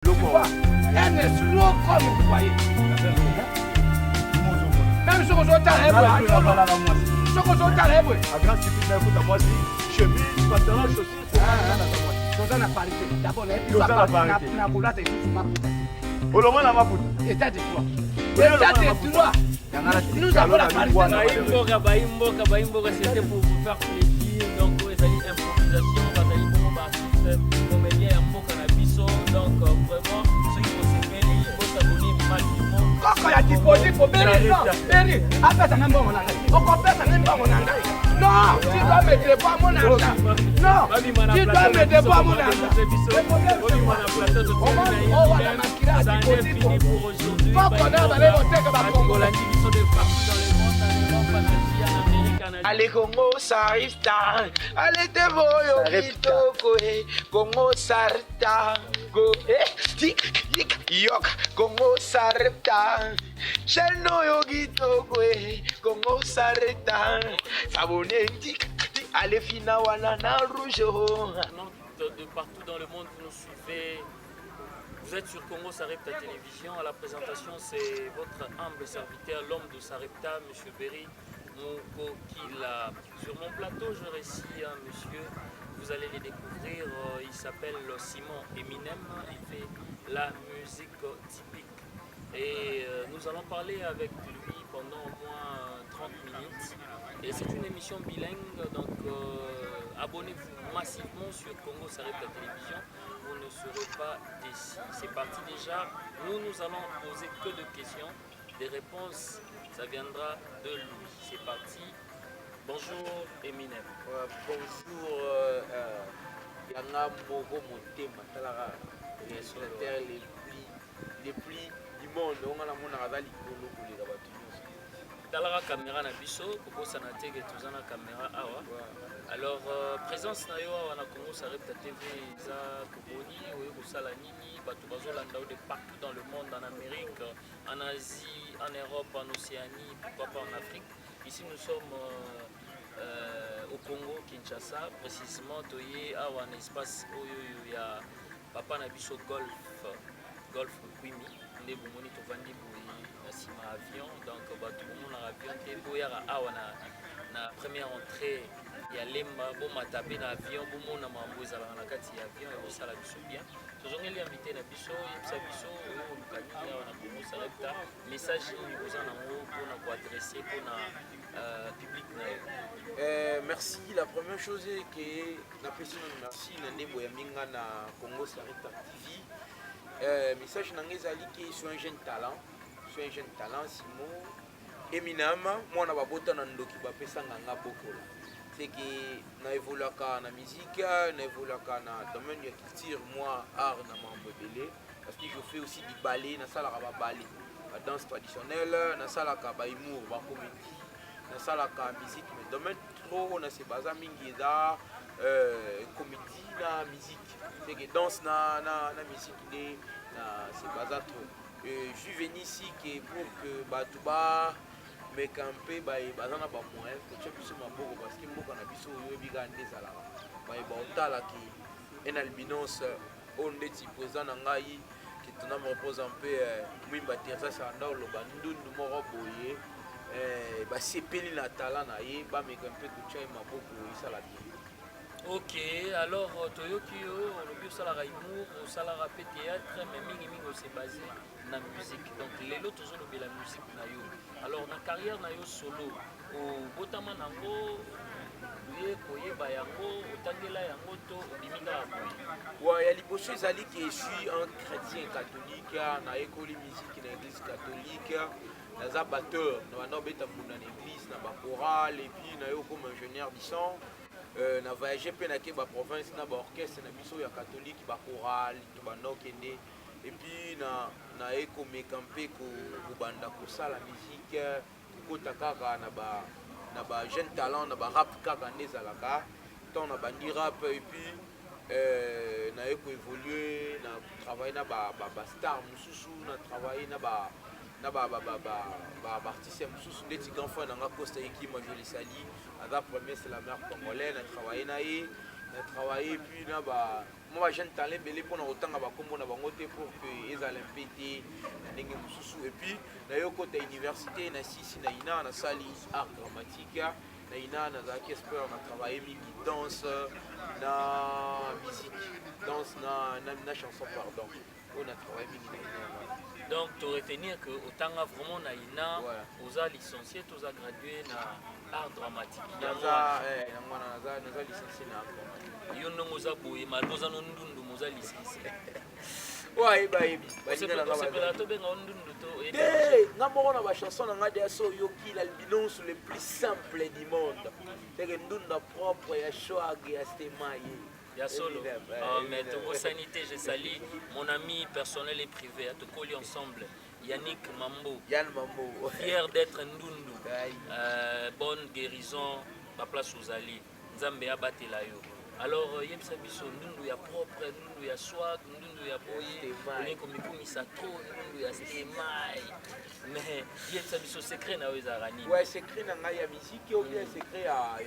Tu vois, elle est slow comme vous voyez. Même ce que je t'arrête, ce que je t'arrête, chemise, pantalon, chaussures, Sozana parité. D'abord, état de droit. État de droit. Nous avons la parité. Baïmboka, c'était pour vous faire plaisir. Donc, vous avez improvisation, vous avez bon comédien, un cannabiso. Donc, vraiment, ceux qui vont s'aimer, il faut s'abonner maximum. Quand il y a des produits pour Berry, non, Berry, après ça n'a pas mon argent. Encore plus, ça n'a pas mon argent. Non, tu dois me dévoir mon argent. Non, tu dois me dévoir mon argent. On va la maquiller à des produits pour aujourd'hui. Pas qu'on a d'aller voter comme un Congolais. Allez Congo Sarita, allez te voyo kitoko Congo Sarita, go tik yok Congo Sarita, cheno yo kitoko Congo Sarita, sabone tik allez fina wana na rouge. De partout dans le monde vous nous suivez. Vous êtes sur Congo Sarepta Télévision. À la présentation, c'est votre humble serviteur, l'homme de Sarepta, M. Berry Mokokila. Sur mon plateau, je récite un monsieur, vous allez le découvrir, il s'appelle Simon Eminem, il fait la musique typique. Et nous allons parler avec lui pendant au moins 30 minutes. Et c'est une émission bilingue, donc abonnez-vous massivement sur Congo Sarepta Télévision. Vous ne serez pas déçus. C'est parti déjà. Nous allons poser que de questions. Des réponses, ça viendra de lui. C'est parti. Bonjour Eminem. Bonjour Yanga Mogo Motema Talara, les plis du monde. On a la monnaie à l'icône pour les abattus. Talara caméra na biso, Koko Sanatege tozana caméra awa. Alors présence na yo awa na Congo Sarepta TV za Koboni, oyo kosala nini, bato bazolanda de partout dans le monde, en Amérique, en Asie, en Europe, en Océanie, pourquoi pas en Afrique. Ici nous sommes au Congo, Kinshasa, précisément toye awa un espace oyo ya papa na biso golf Kwimi, nde bomoni tovandi boye na sima avion, donc bato bomona avion te boyaka awa na première entrée ya lemba bomata pe na avion bomona mambo ezalaka na kati ya avion ekosala biso bien. Tozongeli invité na biso yebisa biso oyo koluka nini awa na Congo Sarepta, message nini koza nango mpona koadresse mpona public na yo. Merci. La première chose est que la personne merci Nandembo Yaminga na Congo Sarepta TV. Message nangezali que soit un jeune talent, Simon Eminem, moi na babota na ndoki bapesa nganga bokola. C'est que na évoluaka na musique, na évoluaka na domaine de culture, moi art na mambo belé parce que je fais aussi du ballet, na sala ba ballet, la danse traditionnelle, na sala ka ba humour, ba comédie. Na sala ka musique mais domaine trop na se baza mingi da comédie na musique. C'est que danse na musique né na se baza trop. Je suis venu ici que pour que batuba me camper bazana ba moyen que tu puisses maboko parce que mboka na biso yo biga ndezala ba otala ki en albinos on ndeti poza na ngai qui tona me repose un peu mwimba terza sa ndolo ba ndundu moko boye basepeli na talent na ye bameka mpe kotya ye maboko esala bien. Ok, alors toyoki yo olobi osalaka humour, osalaka mpe théâtre, mais mingi ose basé na musique. Donc lelo tozolobela musique na yo. Alors na carrière na yo solo obotama nango ye koyeba yango otangela yango to obimi kaka boye. Ouais, ya liboso ezali que je suis un chrétien catholique na ekoli musique na église catholique. Naza batteur, na beta mbuna na église, na ba chorale et puis na yo comme ingénieur du son. Na voyagé pe na ke ba province na ba orchestre na biso ya catholique ba chorale to ba nokende et puis na eko mekampe ko banda ko sala musique ko takaka na ba jeune talent na ba rap kaka ndezalaka tant na bandi rap et puis na eko évoluer na travailler na ba star mususu na travailler na ba artiste mususu ndeti grand frère nanga Costa Ekima je le salue. La première c'est la mère congolaise, on a travaillé puis moi jeune talent belé pour autant ba kombo na bango te pour que ezala mpete ndenge mususu et puis na yo côté université na sisi na ina na sali art dramatique na ina na za expert na travailler mingi danse na musique danse na chanson pardon on a travaillé mingi na ina. Donc tu retenir que autant vraiment na ina aux licencié tous a gradué na art dramatique naza naza licencié na art dramatique yo ndongo za boye maloza no ndundu moza licencié ouais bayebi c'est pas to benga ndundu to nga moko na ba chanson na nga de so yoki l'albinon sur le plus simple du monde c'est que ndunda propre ya swag ya stemai ya solo mais to sanité je salue mon ami personnel et privé à te coller ensemble Yannick Mambo. Yann Mambo. Fier d'être Ndundu. Bonne guérison, ma place aux alliés. Nzambe abatela yo. Alors, yem sabiso Ndundu ya propre, Ndundu ya swag, Ndundu ya boye. Olé komikomi sa trop, Ndundu ya stemai. Mais yem sabiso secret na wezarani. Ouais, secret na nga ya musique ou bien secret ya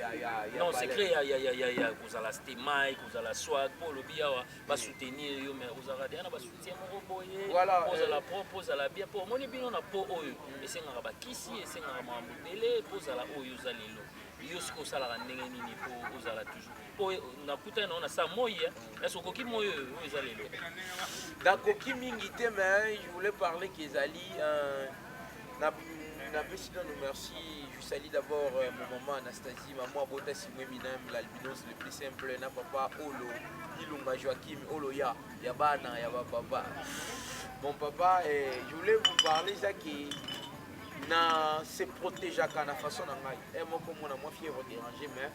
non, secret ya kozala stemai, kozala swag pour le biawa ba soutenir yo mais ozala dia na ba soutien mo boye. Voilà, ozala propre, ozala bien pour moni bino na po oyo. Esengaka ba kisi, esengaka mambo belé, ozala oyo ozalelo. Yo siko sala ndenge nini po ozala toujours. Po na kuta na sa moya, est-ce koki moyo ozalelo. Da koki mingi te mais je voulais parler qu'Ezali na président nous merci. Je salue d'abord mon maman Anastasie, maman Bota Simwe Minam, l'albinos le plus simple, na papa Olo, Ilunga Joachim, Olo ya bana, ya papa. Mon papa, je voulais vous parler ça qui na se protège à la façon na ngai. Et moi comme on a moins fièvre déranger mais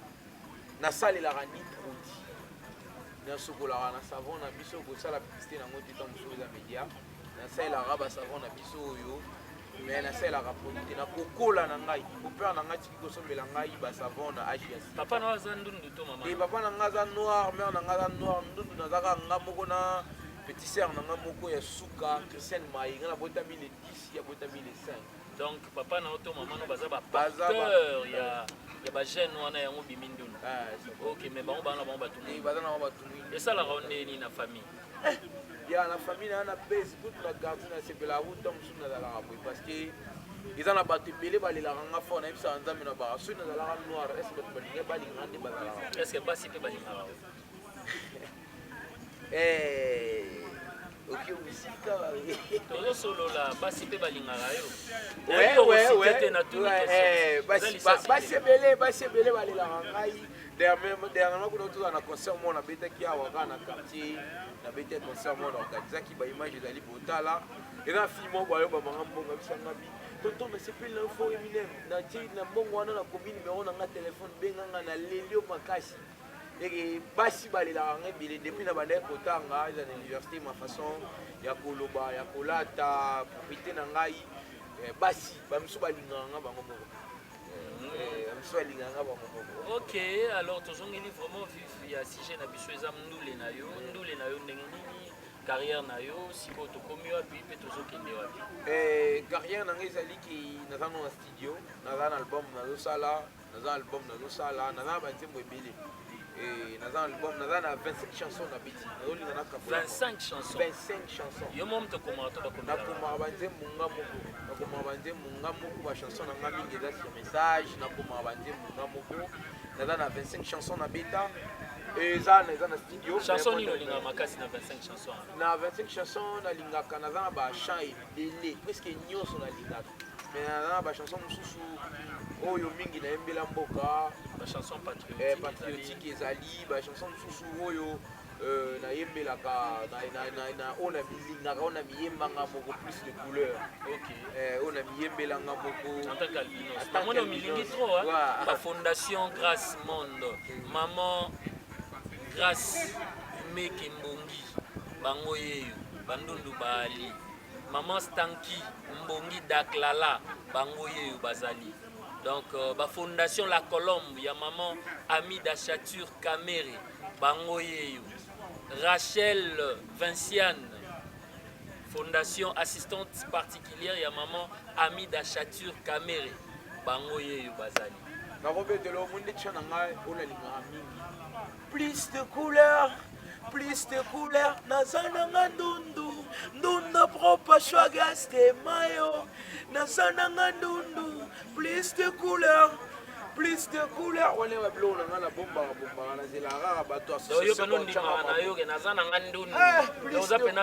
na salle la rani produit. Na sokola na savon na biso ko sala publicité na ngoti tant sur les médias. Na salle la raba savon na biso yo. Mais na salle la produit na kokola na ngai. Ko peur na ngati ko sombela ngai ba savon na HSI. Papa na wazandundu to mama. Et papa na ngaza noir, mère na ngaza noir, ndundu na zaka ngamoko na petit sœur na ngamoko ya suka, Christiane Mai, na botami le 10, ya botami le 5. Donc papa na auto maman no baza ba pasteur ya ba jeune wana yango bimindunu. OK mais bango bana bango batumu. Et bazana bango batumu. Et ça la ronde ni na famille. Ya na famille na base toute la garde na sepela route musu na la raboy parce que ils en a battu belé balela nga fona ebisa nzambe na ba su na la noir est-ce que balinga balinga ndi bazala. Est-ce que basi pe balinga. Ok, musika. Todo solo la basi pe balinga yo. Ouais. Basi belé balela ngai. Dernièrement kuna tout na concert mon na beta ki awa na quartier, na beta concert mon organiser ki ba image ezali botala. Et na film ba yo ba manga mbonga bisanga bi. Tonton mais c'est plus l'info Eminem. Na ti na mbongo wana na komi numéro na nga téléphone benganga na lelio makasi. Et basi balela ngai bile depuis na bande kotanga à l'université ma façon ya koloba ya kolata profiter na ngai basi ba msu balinga nga bango moko. Ok, alors tu as vraiment vu ya sujet na biso eza ndule na yo ndenge nini carrière na yo siko to komi wapi pe to zokende wapi carrière na ngai ezali ki naza na studio naza na album nazosala naza ba nzembo ebele naza album naza na 25 chansons na biti nazolinga na kafola 25 chansons yo mom to komara to bakoma nakomaka banzembo nga moko ba chanson na nga mingi eza sur message nakomaka banzembo nga moko naza na 25 chansons na beta eza na studio chanson nini olinga makasi na 25 chansons na 25 chansons nalingaka naza na ba chant ebele presque nyonso nalingaka mais naza na ba chanson mosusu oyo mingi nayembela mboka ba chanson patriotique ezali ba chanson mosusu oyo nayembelaka na ona milingaka ona miyembanga moko plus de couleur ona miyembelanga moko en tant qu'albinos namoni omilingi trop ba fondation Grâce Monde maman Grâce Meke Mbongi bango yeyo bandundu bali maman Stanky Mbongi Daklala bango yeyo bazali. Donc ba fondation La Colombe ya maman Ami d'Achature Kamere bango yeyo. Rachel Vinciane fondation assistante particulière ya maman Ami d'Achature Kamere bango yeyo bazali. Na robetelo monde tshana ngai ona linga mingi. Plus de couleurs, plus de couleur nazananga ndundu ndunda propa shwagaste mayo nazananga ndundu plus de couleur wana ya biloko na nga na bombaka na nzela kaka bato oyo mpe nondimaka na yo ke naza na nga ndundu oza mpe na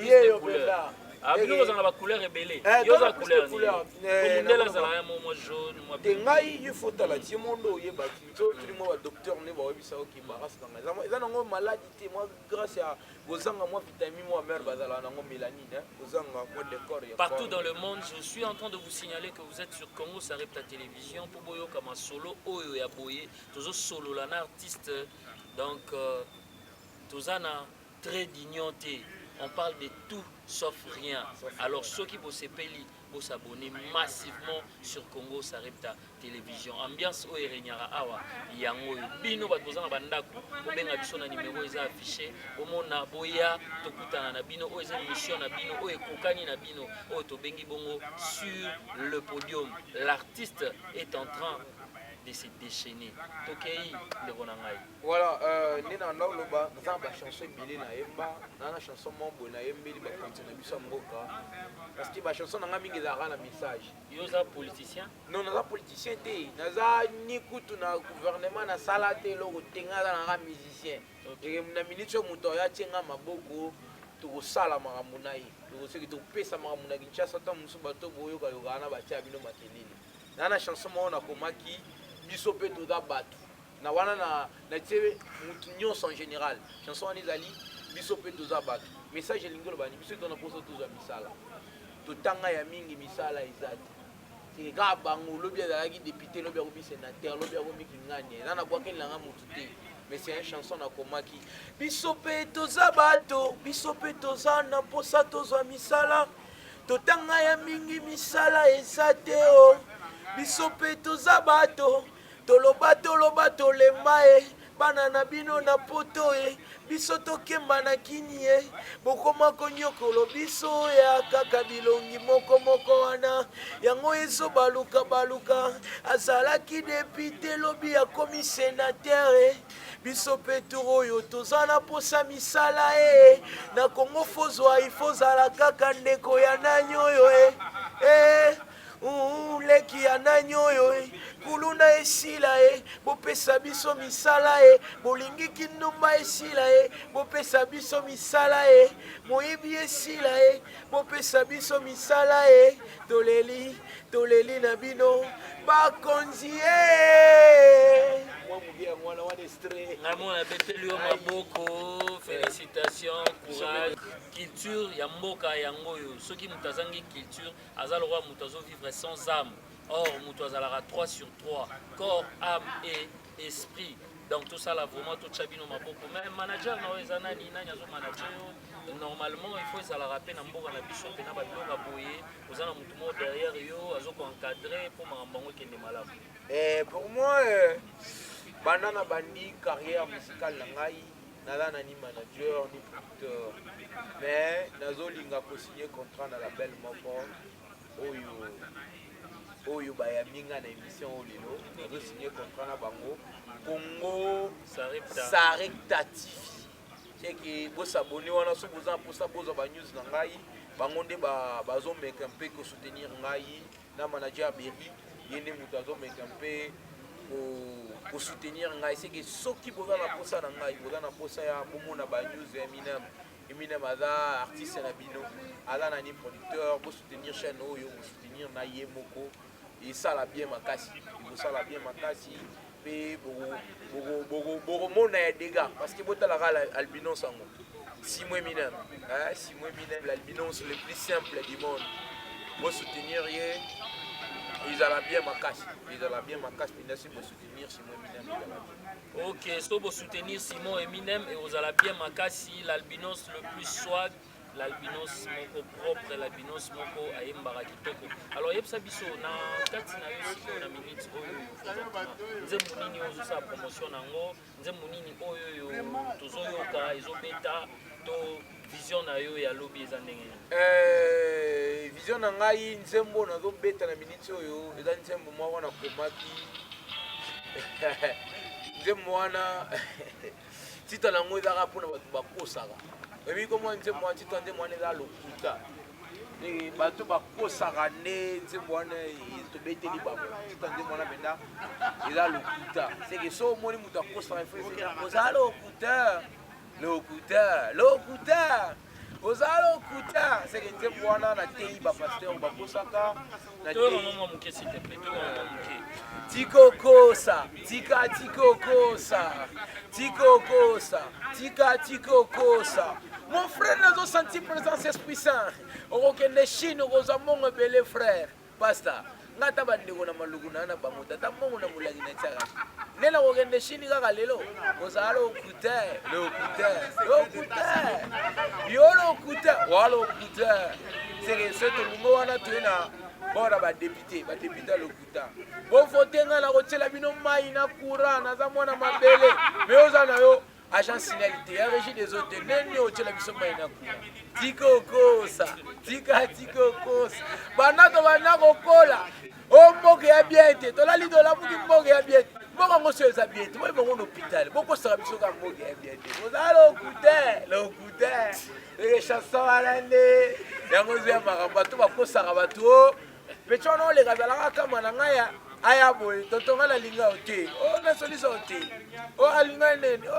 yeyo ndundu bino ozala bacouleur ebele yo oza couleur komundele azalaka ya mwa jaune mwa te ngai ye fotala tie mondo oyebaki so tuli mwa badocteur ne baoyebisaka oki barasi na ngai eza nango maladi te mwa grâce ya kozanga mwa vitamine mwa mare bazalaka nango mélanine kozanga mwa décor ya partout dans le monde. Je suis en train de vous signaler que vous êtes sur Congo Sarepta Télévision pour boyoka ma solo oyo ya boye tozo solo la na artiste donc tozana très dignoté. On parle de tout sauf rien. Alors ceux qui vont s'abonner massivement sur Congo Sarepta Télévision. Ambiance o erenyara awa yango bino bato bozanga bandako obenga biso na numéro eza affiché omona boya tokutana na bino o eza émission na bino o ekokani na bino o tobengi bongo sur le podium. L'artiste est en train de se déchaîner. Tokei ndeko na ngai. Voilà, nena ndoloba za ba chanson ebele na yemba, na chanson mombo na yembeli ba continue biso mboka. Parce que ba chanson na mingi za na message. Yo za politicien? Non, naza politicien te. Naza ni kutu na gouvernement na sala te loko tenga na musicien. Et na minute muto ya tenga maboko to sala makambo na ye. To seki to pesa makambo na Kinshasa ta musu bato boyo ka yoka na ba tia bino matelele. Na chanson mo na komaki biso pe toza bato na wana na tebe mutu nyonso en général chanson wana ezali biso pe toza bato message elingi olobani biso tona mposa tozwa misala totanga ya mingi misala eza te kaka bango lobi azalaki député lobi akomi sénateur lobi akomi kingani eza na bwakelelanga mutu te mais c'est une chanson nakomaki biso pe toza bato biso pe toza na mposa tozwa misala totanga ya mingi misala eza te o biso pe toza bato toloba tolema bana na bino na poto biso tokemba na kini bokoma konyokolo biso ya kaka bilongi moko wana yango baluka azalaki député lobi akomi sénateur biso pe oyo toza na posa misala na Kongo fozwa ifozala kaka ndeko ya nanyoyo leki ya nanyoyo kuluna esila bopesa biso misala bolingi kindumba esila bopesa biso misala moyibi esila bopesa biso misala toleli na bino bakonzi namona bepeli yo maboko félicitations courage culture ya mboka yango oyo soki moto azangi culture aza lokwa moto azovivre sans âme. Or moto azalaka 3 sur 3 corps âme et esprit. Donc tout ça là vraiment tout chabino maboko mais manager na oza nani azo manager normalement il faut ça la rappeler na mboka na biso pe na ba biloko boye ozana moto mo derrière yo azo ko encadrer pour makambo kende malamu. Pour moi banda na bandi carrière musicale na ngai naza ni manager ni producteur mais nazolinga ko signer contrat na label moko oyo bayaminga na émission olelo nazo signer contrat na bango Congo Sarepta TV. C'est que vous s'abonnez wana so boza posa boza ba news na ngai bango nde bazo meka un peu ko soutenir ngai na manager Berry yene muto azo meka un peu pour soutenir ngai. C'est que soki boza na posa na ngai boza na posa ya bomona ba news ya Eminem aza artiste na bino ala na ni producteur pour soutenir chaîne oyo pour soutenir na ye moko et ça la bien makasi ça la bien makasi pe bogo mona ya dégâts parce que botala albinos sango Simon Eminem l'albinos le plus simple du monde pour soutenir ye ils ont la bien makasi merci pour soutenir Simon Eminem. Ok, so pour soutenir Simon Eminem et vous allez bien makasi l'albinos le plus swag, l'albinos moko propre, l'albinos moko ayembara kitoko. Alors yebsa biso na kati na yo na minute oyo nzembo nini ozo sa promotion nango, nzembo nini oyo tozoyoka ezobeta to vision na yo ya lobby eza ndenge. Vision na ngai nzembo nazobeta na minute oyo eza nzembo mwa na komaki nzembo wana titre nango ezaka mpona bato bakosaka ebi komo nzembo wana titre nzembo wana eza lokuta bato bakosaka nde nzembo wana tobeteli bango titre nzembo wana mpenza eza lokuta seke so omoni moto akosaka oza lokuta lokuta lokuta oza lokuta seke nzembo wana nateyi bapaster bakosaka tikokosa tika tikokosa tikokosa tika tikokosa mon frère nazo senti présence esprit saint okokende chine okozwa mbongo ebele frère pasta ngata bandeko na maluku na bango tata mbongo na molangi na tiaka nde nakokende chine kaka lelo ozala lokuta lokuta lokuta yo lokuta wa lokuta seke so tolungo wana toye na bora badepute ya lokuta bovote nga na kotiela bino mai na courant naza mwana mabele me oza na yo agent signalité ya régie des hôtels neni otiela biso mai na courant tikokosa tika tikokosa banato banda kokola o mboka ya bien te tolali tolamuki mboka ya bien te mboka yango so eza bien te boyi bango na hôpital bokosaka biso ka mboka ya bien te ozala lokuta chanson wana nde yango ozo ya makambo bato bakosaka bato peti wana oleka azalaka kama na ngai aya boye totonga nalinga o te o nasolisa o te o alinga nene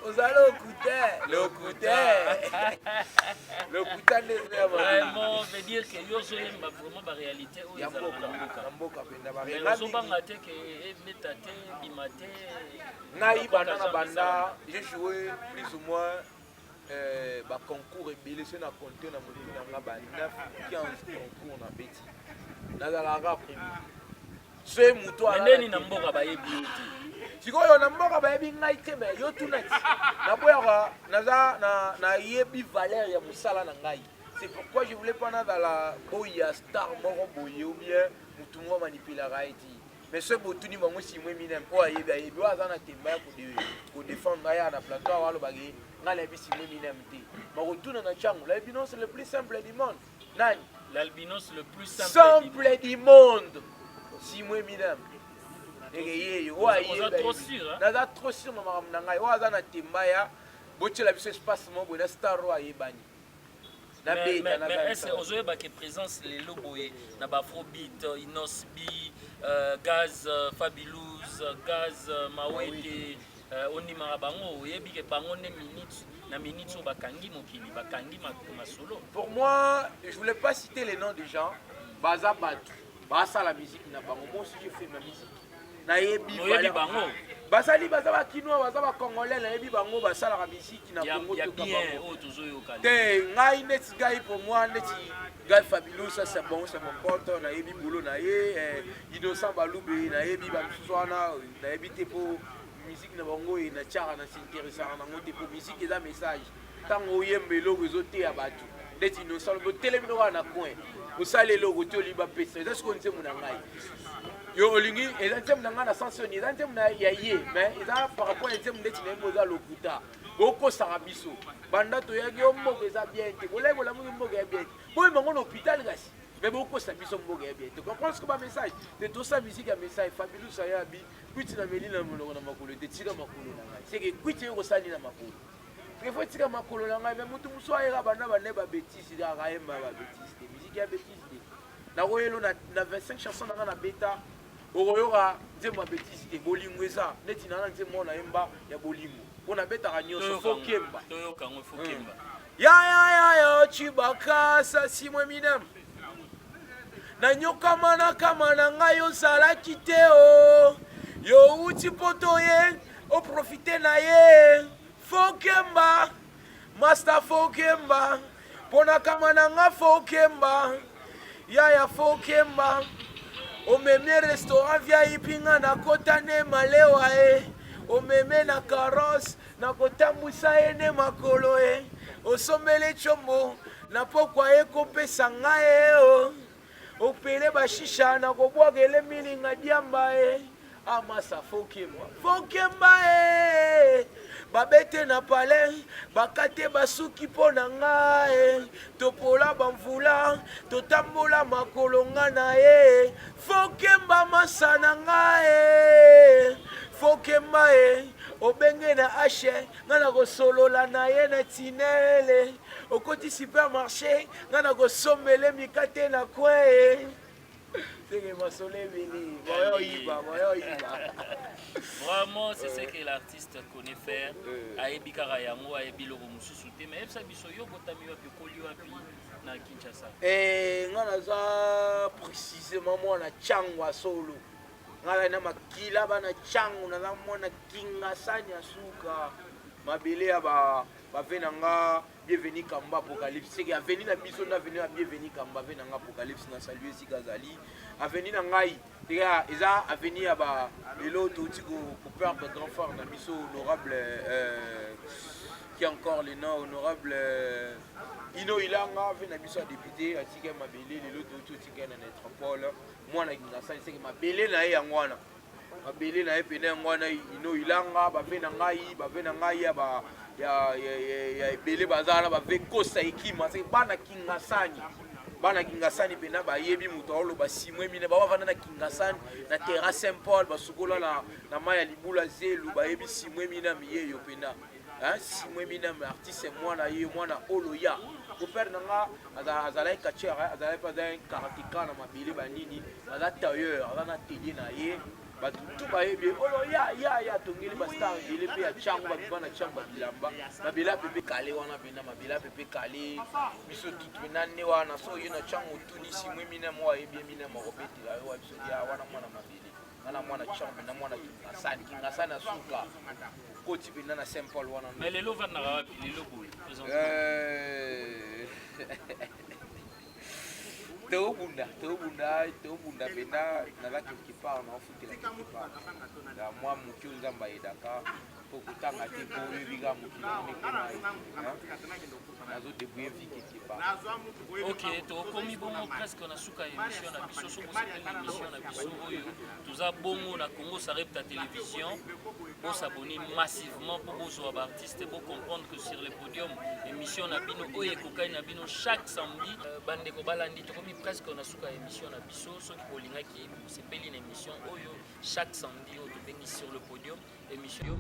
oza lokuta lokuta nde vraiment veut dire que yo ozoyemba vraiment baréalité oyo ezalaka na mboka mpenza ozobanga te ke ebeta te bima te ngai banda na banda j'ai joué plus ou moins baconcours ebele so na compte na molili na nga ba 9-15 concours na beti nazalaka premier so moto ndeni na mboka bayebi yo te sikoyo na mboka bayebi ngai te me yo tuna ti naboyaka naza nayebi valeur ya mosala na ngai c'est pourquoi je voulais pas nazala boyi ya star moko boye ou bien motu moko manipulaka ye ti mais so botuni bango simwe minem oyo ayebi oyo aza na temba ya kodefendre ngai ya na plateau awa alobaki ngai nayebi simwe minem te makotuna na ntiango l'albinos le plus simple du monde nani l'albinos le plus simple du monde simwe minem ekeyeyo oyo ayebi naza trop sur na makambo na ngai oyo aza na temba ya botiela biso espace moko boye na star oyo ayebani mais est-ce ozoyeba ke présence lelo boye na bafrobeat inosbi gaz fabilous gaz mawete ondimaka bango oyebi ke bango nde na minute oyo bakangi mokili bakangi masolo. Pour moi je voulais pas citer les noms des gens baza bato basala musique na bango moi aussi je fais ma musique nayebi bango basali baza bakinois baza bacongolais nayebi bango basalaka misiki na Congo te ngai neti gai pour moi neti gai Fabulous ça c'est bon c'est mon pote nayebi boulot na ye innocent balube nayebi bamisusu wana nayebi te po musique na bango na tiaka na s'intéressaka nango te po musique eza message ntango oyemba eloko ezoteya bato neti innocent botelemi nokaa na coin osala eloko te oliba pesa eza sikoyo nzembo na ngai yo olingi eza nzembo na ngai na sansoni eza nzembo ya ye mais eza par rapport ya nzembo ndeti nayebi oza lokuta bokosaka biso banda toyaki yo mboka eza bien te bolai bolamuki mboka ya bien te boyemba ngo na hôpital kasi mais bokosa biso mboka ya bien te comprendre ce que ba message te tosa musique ya message Fabulous ayabi kwiti na meli na molongo na makolo te tika makolo na ngai seke kwiti yo kosali na makolo faut tika makolo na ngai mais mutu muso ayeka banda bane babétise akayemba babétise te musique ya bétise te nakoyelo na 25 chansons na ngai na beta okoyoka nzembo ya bétise te bolingo eza neti nana nzembo nayemba ya bolingo mpo nabetaka nyonso fokemba yayayayo cibakasa simwe minem nanyokama kama na ngai ozalaki te o yo uti poto ye oprofite na ye fokemba master fokemba mpona kama na nga fokemba yaya fokemba omeme restaurant VIP nga nakota ne malewa e omeme na carrosse nakotambwisa ye ne makolo e osombele chombo na pokwa ye kopesa nga e o opele bashisha nakobwakele milinga diamba e amasa fokemba e babete na pale bakate basuki mpo na ngai topola bamvula totambola makolo nga na ye fokemba masa na ngai fokemba e obenge na ashe nga na kosolola na ye na tinele okoti supermarché nga na kosombele mikate na kwe seke masolo ebele boyoyiba. Vraiment, c'est ce que l'artiste connaît faire. Ayebi kaka yango, ayebi lobo mususu te. Mais ebisa biso yo botami wapi koli wapi na Kinshasa. Nga naza précisément mwana Tchangwa solo. Nga na makila bana Tchangu naza mwana Kingasani asuka. Mabele ya bavena nga bienvenue Kamba Apocalypse. C'est que avenue na biso na avenue bienvenue Kamba vena nga Apocalypse na saluer Sikazali. Avenue na ngai eza avenue ya ba lelo touti ko perdre grand frère na biso honorable qui a encore le nom honorable Ino Ilanga vena biso député atika mabele lelo touti ka na métropole mwana Kingasani c'est que mabele na ye yangwana mabele na ye pene yangwana Ino Ilanga bavena ngai ya ebele bazala bave kosa ekima c'est bana Kingasani bana Kingasani pena bayebi muto oloba simwe mine baba vana na Kingasani na terrasse Saint-Paul basukola na maya libula zelu bayebi simwe mina miyeyo pena simwe mina artiste mwana ye mwana oloya ko père nanga azala catcheur azala pas un karatéka na mabele banini aza tailleur aza na télé na ye batutu bayebi oloya tongeli ba star ebele pe ya Tchangu babana Tchangu bilamba mabela pepe kale wana pena mabela pepe kale biso tutu pena ne wana so yena Tchangu tuni simwe mina mo ayebi mina morobeti la yo biso ya wana mwana mabele wana mwana Tchangu na mwana Kingasani asuka koti pena na Saint Paul wana mais lelo vana wapi lelo boy Teobunda pena naza quelque part na ofutela quelque part la moi mokio nzamba edaka po kutanga te po oyebiga mokili nekena nazo débrouiller vie quelque part. Ok, tokomi bongo presque na suka émission na biso so bosepeli émission na biso oyo toza bongo na Congo ça répète à télévision pour s'abonner massivement pour bozwa ba artiste pour comprendre que sur le podium émission na bino oyo ekokai na bino chaque samedi bandeko balandi tokomi presque na suka émission na biso soki bolingaki bosepeli na émission oyo chaque samedi oyo tobengi sur le podium émission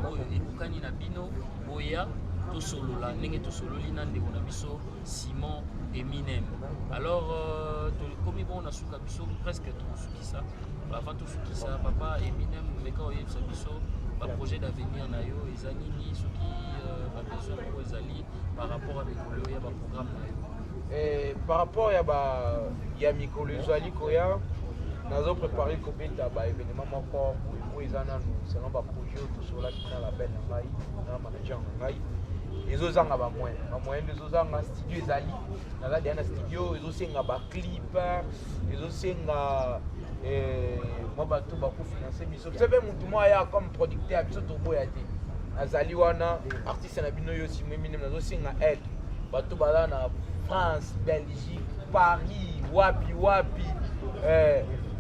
oyo ekokani na bino boya tosolola ndenge tosololi na ndeko na biso Simon Eminem. Alors tokomi bon na suka biso presque tosukisa avant tosukisa papa Eminem meka oyebisa biso ba projet d'avenir na yo eza nini soki ba besoin ko ezali par rapport à mikolo ya ba programme na yo par rapport ya mikolo ezali koya nazo préparer kobeta ba événement moko pour ezana nous selon ba projet tosola kina la belle na ngai na manager na ngai ezozanga ba moyen ezozanga studio ezali naza dia na studio ezosenga ba clip ezosenga moi bato bakofinancer biso sebe mutu moya comme producteur biso toboya te nazali wana artiste na bino yo simwe mine nazosenga aide bato bala na France Belgique Paris wapi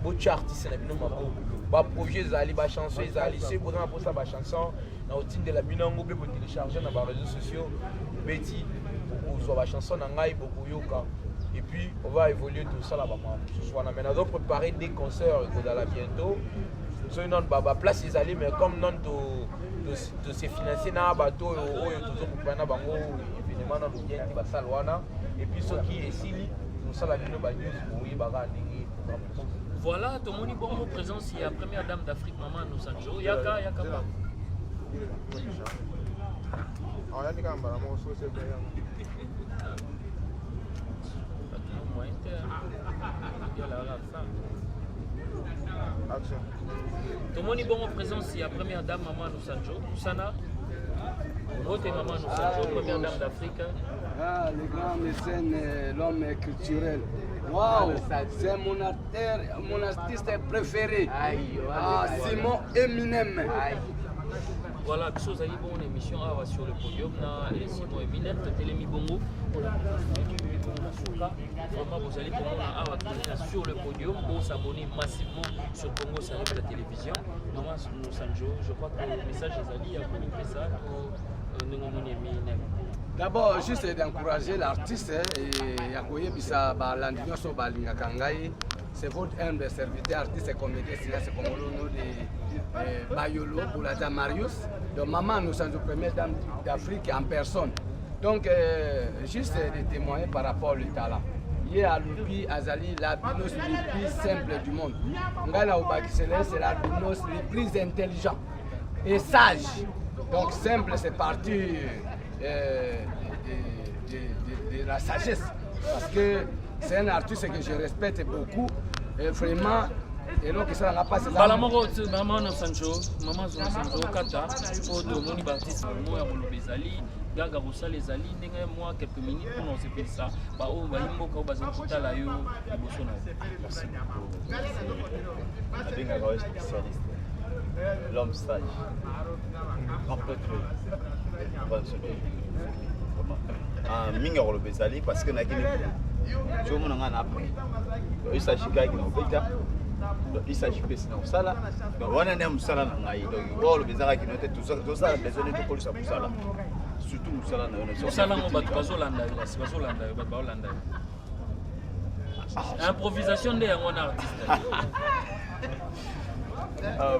bocha artiste na bino mako ba projet ezali ba chanson ezali c'est pour ça ba chanson na otinde la bino ngo be bo télécharger na ba réseaux sociaux beti pour ba chanson na ngai beaucoup yoka et puis on va évoluer tout ça là-bas ce soir on a maintenant préparer des concerts que dans la bientôt so non baba place ezali mais comme non to se financer na bateau oyo to kopana bango évidemment na bien ba salwana et puis ce qui est sili tout ça la bino ba news boyi ba ndingi programme. Voilà, tout le monde est bon présence il y a première dame d'Afrique maman Nosanjo yaka ba yani kamba na moso se bien tout le monde est bon en présence il y a première dame maman Nosanjo Sana votre maman Nosanjo première dame d'Afrique le grand mécène l'homme culturel. Waouh, c'est mon artiste préféré. Simon Eminem. Voilà, biso zali bon émission awa sur le podium na Simon Eminem telemi bongo vraiment vous allez komona awa sur le podium pour s'abonner massivement sur Congo ça répète la télévision. Maman Nosanjo, je crois que le message ezali ya komipé ça pour Eminem. D'abord, juste d'encourager l'artiste et yakoye bisa balandi nyoso balingaka ngai c'est votre humble serviteur, artiste et comédien, c'est comme le nom de Bayolo, Boulaza Marius. Donc maman, nous sommes les premières dames d'Afrique en personne. Donc, juste de témoigner par rapport au talent. Il y a l'Ubi Azali, l'albinos le plus simple du monde. Ngana Obakisele, c'est l'albinos le plus intelligent et sage. Donc, simple, c'est parti de la sagesse. Parce que c'est un artiste que je respecte beaucoup. Et vraiment, et donc ça n'a pas Maman no Sancho, maman Sancho kata, pour domoni Baptiste, moi Bezali, gaga Roussa les Ali, n'engagez moi quelques minutes pour nous épauler ça. Bah oh, bah il m'ouvre quand on va là yo, merci beaucoup. Avec un grand spécialiste, l'homme sage, grand prêtre, mingi rolo Bezali parce que na kini, tu vois mon angan après, il s'agit qu'il n'a pas il s'agit de ça là. Donc on a un sala na ngai. Donc rolo Bezali qui note tout ça besoin de coller ça pour ça là. Surtout musala na yo. Musala mo ba bazolanda, bazolanda, bazolanda. Improvisation de un artiste.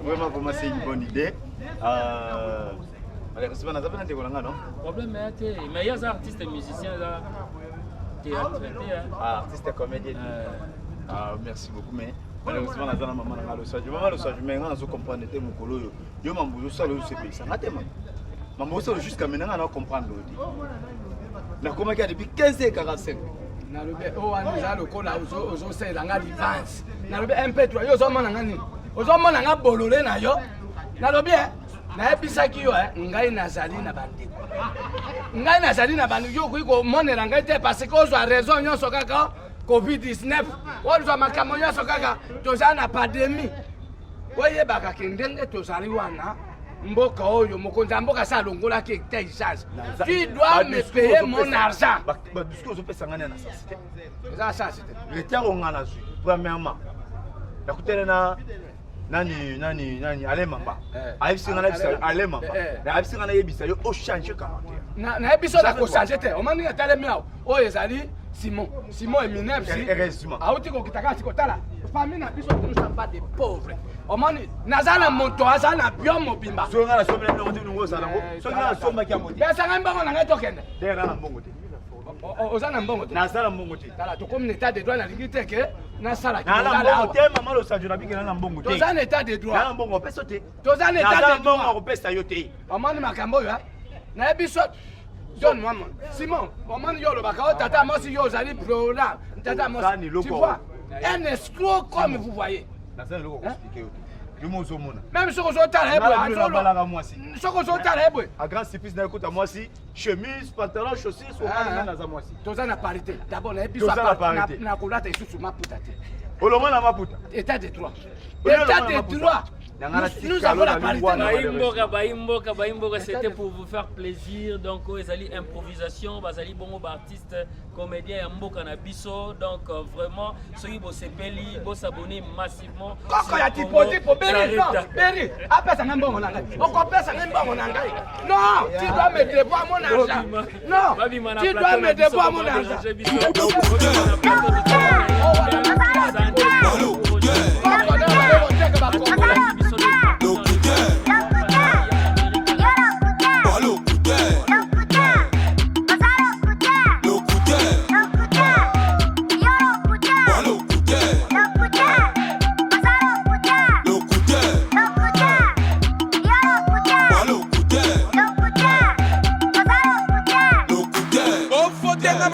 Vraiment pour moi c'est une bonne idée. Malheureusement on a pas de non. Problème mais il y a des artistes et musiciens là. Théâtre, artiste et comédien. Merci beaucoup mais malheureusement on a dans maman na le sage mais on a comprendre te mukolo yo. Yo mambuzo ça le CP ça ngatema. Maman ça jusqu'à maintenant on a comprendre l'autre. Na comment qu'il y a depuis 15h45. Na lobe o aniza lokola ozo sela nga advance. Na lobe MP3 yo zo mona ngani. Ozo mona nga bolole na yo. Na lobe na ebisaki yo ngai nazali na bandeko. Ngai nazali na bandeko yo kuiko monela ngai te parce que ozo a raison nyonso kaka COVID-19. Ozo makambo nyonso kaka toza na pandémie. Oye baka kendenge tozali wana. Mboka oyo mokonzi mboka sa longola ki exchange. Tu dois me payer mon argent. Ba discours zo pesa ngana na sasite. Ça c'est. Retard ngana zu. Premièrement. Nakutela na nani alemamba. Aibisi ngana bisa alemamba. Na aibisi ngana yebisa yo o changer caractère. Na ebiso na ko changer te. O mani ngatale miao. O ezali Simon Eminem si. Heureusement. Auti ko kitaka tikotala. Famille na biso nous sommes pas des pauvres. O mani nazana monto azana bio mobimba. So ngana so bele ngote ngo zalango. So ngana so maki amodi. Besa ngambango na ngato kende. Dera na mbongo te. Ozana mbongo te. Nazala mbongo te. Tala to comme état de droit na lingite ke na sala ki. Na mbongo te mama lo sanjo na bikela na mbongo te. Tozana état de droit. Na mbongo peso te. Tozana état de droit. Na mbongo pesa yo te. O mani makambo yo. Na ebiso John Maman. Simon, o mani yo lo baka tata mo si yo zali prola. Tata mo. Tu vois, un escroc comme vous voyez. Nazala lo ko expliquer yo. Même si on s'en t'a à grand surprise na écoute à moi si chemise pantalon chaussures au moins na za moi si toza na parité d'abord na ebiso na kolata isusu maputa te oloma na maputa état de droit nous avons la parité Baimboka c'était pour vous faire plaisir donc ezali improvisation bazali bongo ba artiste comédien ya mboka na biso donc vraiment soki bo sepeli bo s'abonner massivement koko ya tipoti po Berry apesa ngambongo na ngai okopesa ngambongo na ngai non tu dois me devoir mon argent non tu dois me devoir mon argent